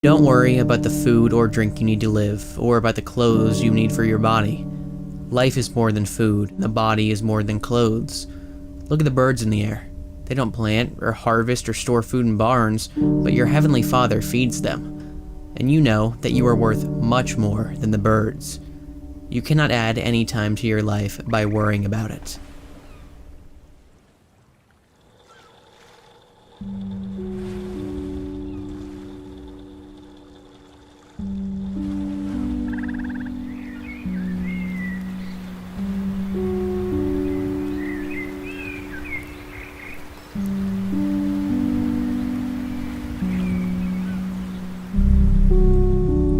Don't worry about the food or drink you need to live, or about the clothes you need for your body. Life is more than food, the body is more than clothes. Look at the birds in the air. They don't plant, or harvest, or store food in barns, but your Heavenly Father feeds them. And you know that you are worth much more than the birds. You cannot add any time to your life by worrying about it.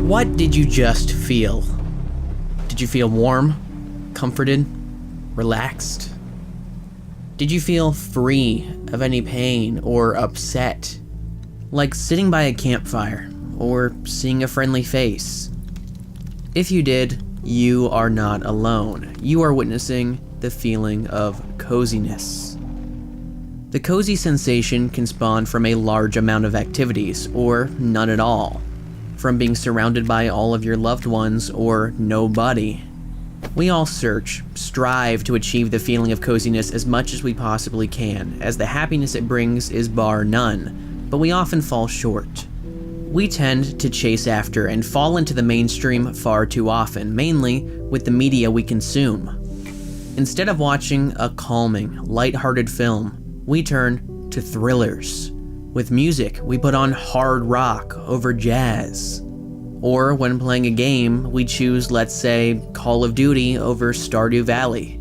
What did you just feel? Did you feel warm, comforted, relaxed? Did you feel free of any pain or upset? Like sitting by a campfire or seeing a friendly face? If you did, you are not alone. You are witnessing the feeling of coziness. The cozy sensation can spawn from a large amount of activities, or none at all. From being surrounded by all of your loved ones, or nobody. We all strive to achieve the feeling of coziness as much as we possibly can, as the happiness it brings is bar none, but we often fall short. We tend to chase after and fall into the mainstream far too often, mainly with the media we consume. Instead of watching a calming, light-hearted film, we turn to thrillers. With music, we put on hard rock over jazz. Or when playing a game, we choose, let's say, Call of Duty over Stardew Valley.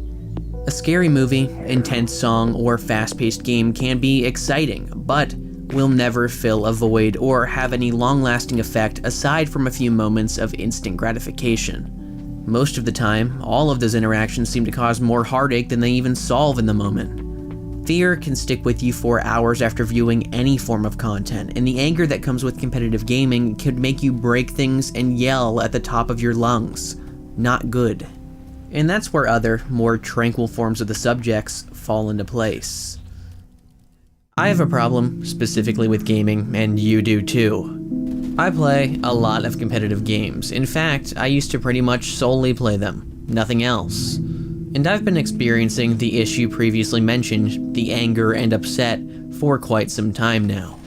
A scary movie, intense song, or fast-paced game can be exciting, but will never fill a void or have any long-lasting effect aside from a few moments of instant gratification. Most of the time, all of those interactions seem to cause more heartache than they even solve in the moment. Fear can stick with you for hours after viewing any form of content, and the anger that comes with competitive gaming could make you break things and yell at the top of your lungs. Not good. And that's where other, more tranquil forms of the subjects fall into place. I have a problem specifically with gaming, and you do too. I play a lot of competitive games. In fact, I used to pretty much solely play them, nothing else. And I've been experiencing the issue previously mentioned, the anger and upset, for quite some time now.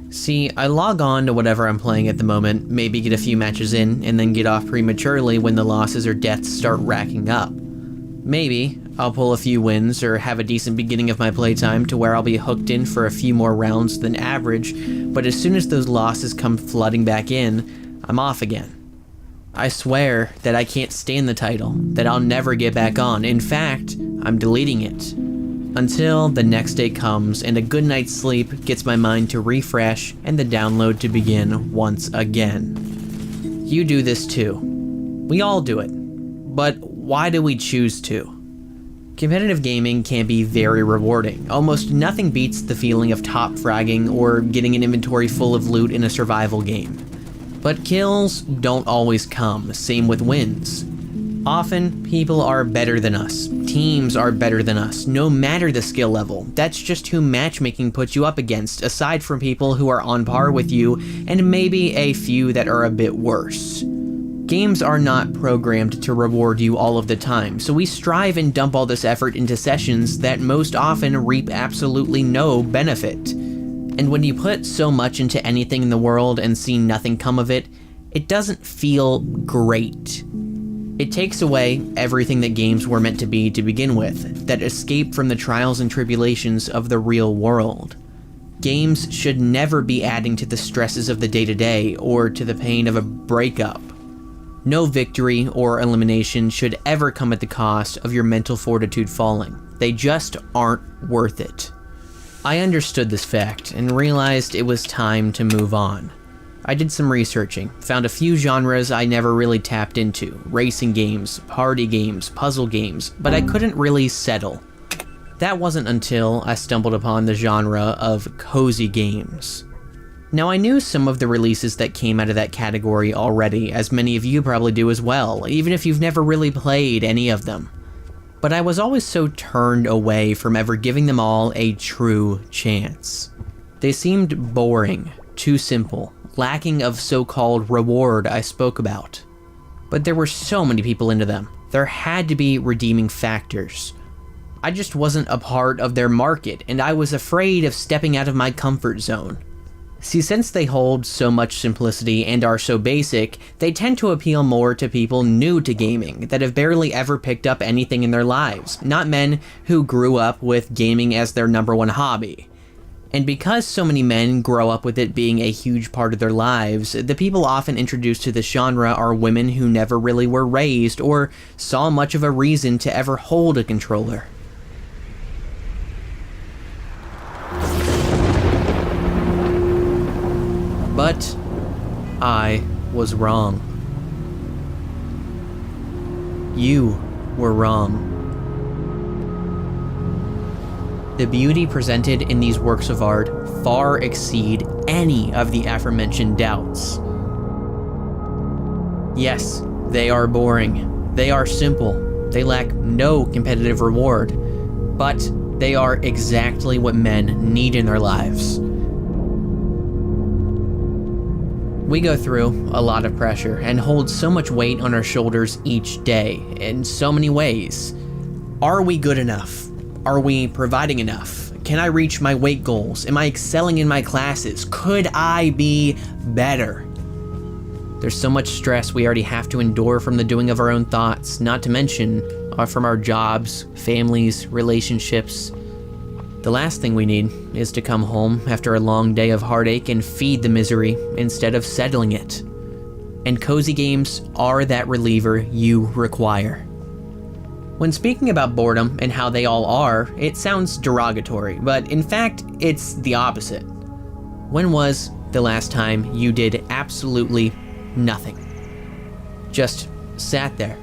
See, I log on to whatever I'm playing at the moment, maybe get a few matches in, and then get off prematurely when the losses or deaths start racking up. Maybe I'll pull a few wins or have a decent beginning of my playtime to where I'll be hooked in for a few more rounds than average, but as soon as those losses come flooding back in, I'm off again. I swear that I can't stand the title, that I'll never get back on. In fact, I'm deleting it. Until the next day comes and a good night's sleep gets my mind to refresh and the download to begin once again. You do this too. We all do it. But why do we choose to? Competitive gaming can be very rewarding. Almost nothing beats the feeling of top fragging or getting an inventory full of loot in a survival game. But kills don't always come, same with wins. Often, people are better than us, teams are better than us, no matter the skill level. That's just who matchmaking puts you up against, aside from people who are on par with you, and maybe a few that are a bit worse. Games are not programmed to reward you all of the time, so we strive and dump all this effort into sessions that most often reap absolutely no benefit. And when you put so much into anything in the world and see nothing come of it, it doesn't feel great. It takes away everything that games were meant to be to begin with, that escape from the trials and tribulations of the real world. Games should never be adding to the stresses of the day-to-day or to the pain of a breakup. No victory or elimination should ever come at the cost of your mental fortitude falling. They just aren't worth it. I understood this fact and realized it was time to move on. I did some researching, found a few genres I never really tapped into, racing games, party games, puzzle games, but I couldn't really settle. That wasn't until I stumbled upon the genre of cozy games. Now I knew some of the releases that came out of that category already, as many of you probably do as well, even if you've never really played any of them. But I was always so turned away from ever giving them all a true chance. They seemed boring, too simple, lacking of so-called reward I spoke about. But there were so many people into them. There had to be redeeming factors. I just wasn't a part of their market, and I was afraid of stepping out of my comfort zone. See, since they hold so much simplicity and are so basic, they tend to appeal more to people new to gaming that have barely ever picked up anything in their lives, not men who grew up with gaming as their #1 hobby. And because so many men grow up with it being a huge part of their lives, the people often introduced to this genre are women who never really were raised or saw much of a reason to ever hold a controller. But I was wrong. You were wrong. The beauty presented in these works of art far exceed any of the aforementioned doubts. Yes, they are boring. They are simple. They lack no competitive reward. But they are exactly what men need in their lives. We go through a lot of pressure and hold so much weight on our shoulders each day in so many ways. Are we good enough? Are we providing enough? Can I reach my weight goals? Am I excelling in my classes? Could I be better? There's so much stress we already have to endure from the doing of our own thoughts, not to mention from our jobs, families, relationships. The last thing we need is to come home after a long day of heartache and feed the misery instead of settling it. And cozy games are that reliever you require. When speaking about boredom and how they all are, it sounds derogatory, but in fact, it's the opposite. When was the last time you did absolutely nothing? Just sat there,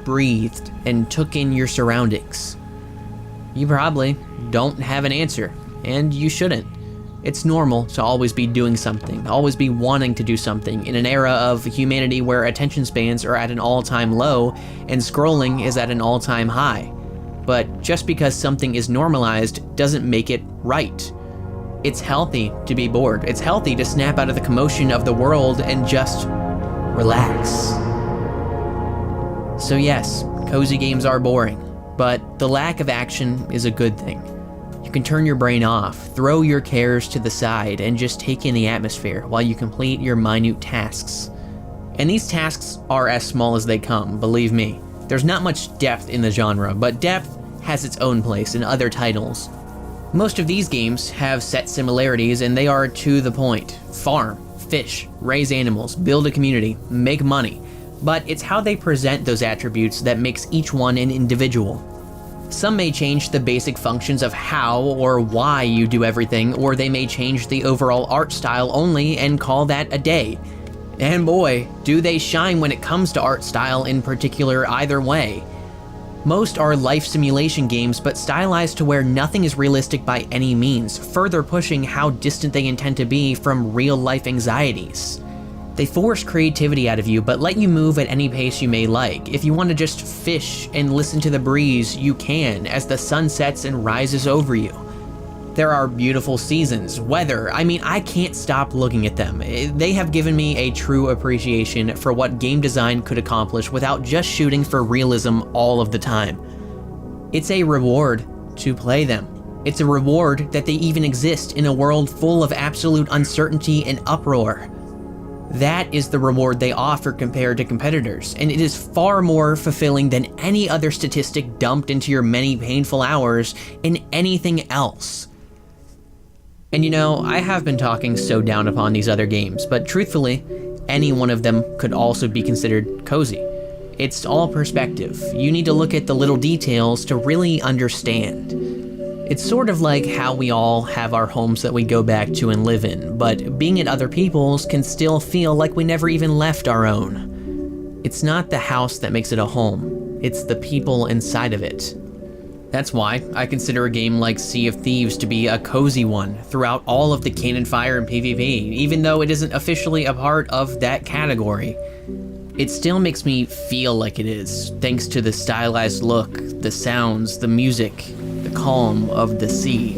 breathed, and took in your surroundings. You probably don't have an answer, and you shouldn't. It's normal to always be doing something, always be wanting to do something in an era of humanity where attention spans are at an all-time low and scrolling is at an all-time high. But just because something is normalized doesn't make it right. It's healthy to be bored. It's healthy to snap out of the commotion of the world and just relax. So yes, cozy games are boring, but the lack of action is a good thing. You can turn your brain off, throw your cares to the side, and just take in the atmosphere while you complete your minute tasks. And these tasks are as small as they come, believe me. There's not much depth in the genre, but depth has its own place in other titles. Most of these games have set similarities and they are to the point. Farm, fish, raise animals, build a community, make money. But it's how they present those attributes that makes each one an individual. Some may change the basic functions of how or why you do everything, or they may change the overall art style only and call that a day. And boy, do they shine when it comes to art style in particular either way. Most are life simulation games, but stylized to where nothing is realistic by any means, further pushing how distant they intend to be from real-life anxieties. They force creativity out of you, but let you move at any pace you may like. If you want to just fish and listen to the breeze, you can, as the sun sets and rises over you. There are beautiful seasons, weather, I can't stop looking at them. They have given me a true appreciation for what game design could accomplish without just shooting for realism all of the time. It's a reward to play them. It's a reward that they even exist in a world full of absolute uncertainty and uproar. That is the reward they offer compared to competitors, and it is far more fulfilling than any other statistic dumped into your many painful hours in anything else. And I have been talking so down upon these other games, but truthfully, any one of them could also be considered cozy. It's all perspective. You need to look at the little details to really understand. It's sort of like how we all have our homes that we go back to and live in, but being at other people's can still feel like we never even left our own. It's not the house that makes it a home, it's the people inside of it. That's why I consider a game like Sea of Thieves to be a cozy one throughout all of the cannon fire and PvP, even though it isn't officially a part of that category. It still makes me feel like it is, thanks to the stylized look, the sounds, the music, the calm of the sea.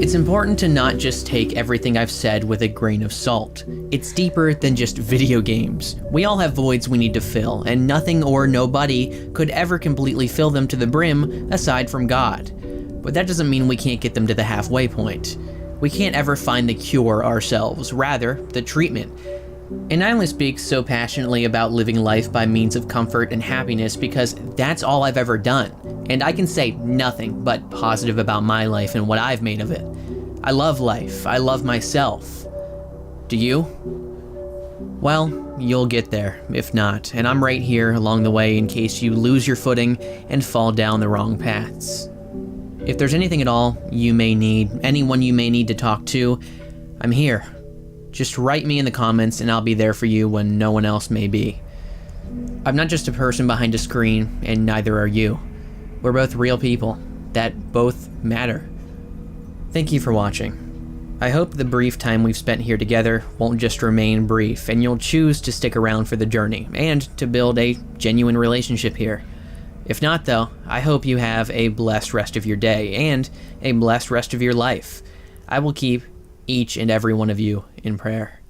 It's important to not just take everything I've said with a grain of salt. It's deeper than just video games. We all have voids we need to fill, and nothing or nobody could ever completely fill them to the brim aside from God. But that doesn't mean we can't get them to the halfway point. We can't ever find the cure ourselves, rather, the treatment. And I only speak so passionately about living life by means of comfort and happiness because that's all I've ever done. And I can say nothing but positive about my life and what I've made of it. I love life. I love myself. Do you? Well, you'll get there, if not, and I'm right here along the way in case you lose your footing and fall down the wrong paths. If there's anything at all you may need, anyone you may need to talk to, I'm here. Just write me in the comments and I'll be there for you when no one else may be. I'm not just a person behind a screen, and neither are you. We're both real people that both matter. Thank you for watching. I hope the brief time we've spent here together won't just remain brief, and you'll choose to stick around for the journey and to build a genuine relationship here. If not though, I hope you have a blessed rest of your day and a blessed rest of your life. I will keep each and every one of you in prayer.